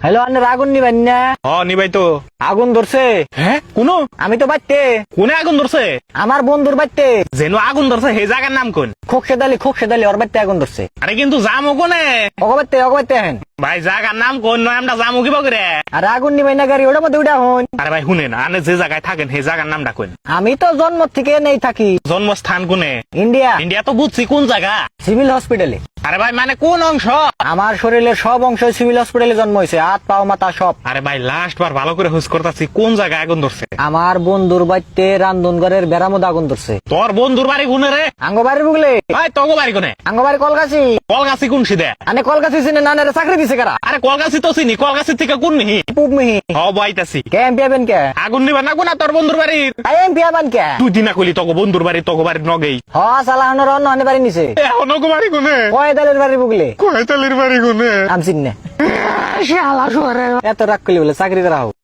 Hello, আন্নার আগুন নিবেন না? নিবাই তো। আগুন ধরছে। হ্যাঁ কোন আমি তো বাড়তে, কোনে আগুন ধরছে? আমার বন্ধুর বাড়তে। যেন আগুন ধরছে হে জায়গার নাম কোন? খোকসেদালি ওর বাড়তে আগুন ধরছে। আরে কিন্তু জামু কোনে? অগবাড়তে হেন। ভাই জায়গার নাম কোন নয় আমরা জামু কি বকরে? আর আগুন নিবেন না গাড়ি ওটার মধ্যে উঠা হন। আরে ভাই শুনেন আনে যে জায়গায় থাকেন সেই জায়গার নামটা কোন? আমি তো জন্ম থেকে নেই থাকি জন্মস্থান কোনে? ইন্ডিয়া, ইন্ডিয়া তো বুঝছি কোন জায়গা। সিভিল হসপিটালে। আরে ভাই মানে কোন অংশ? আমার শরীরের সব অংশ সিভিল হসপিটালে জন্ম হয়েছে, হাত পাও মাথা সব। আরে ভাই লাস্ট বার ভালো করে হুস করতেছি কোন জায়গায় আগুন ধরছে? আমার বন্ধুর বাড়তে রান্ধনঘরের বেড়ার আগুন ধরছে। তোর বন্ধুর বাড়ি কোনে রে? আঙ্গবাড়ির বুগলে। ভাই তোর বাড়ি কোনে? আঙ্গবাড়ি কলকাছি। কলগাছি কোন সিদে? আনে কলকাছি চিনে না, নারে চাকরি দিছে কারা? আরে কলগাছি তো চিনি, কলগাছি থেকে কোন মিহি? পুব মিহি। বাইতাছি কে এমপি আবেন কে? আগুন নিবা না কোনা তোর বন্ধুর বাড়ির? এমপি আবেন কে? তুই দিনা কইলি তোকে বন্ধুর বাড়ি তোকে বাড়ির নগেই। হ সালাহনের অন্য অন্য বাড়ি নিছে। এখন ওকে বাড়ি কোনে? কয়দালের বাড়ি বুগলে। কয়তালির বাড়ি কোনে? আমি চিনি না। এত রাগ করলি বলে চাকরি করা হোক।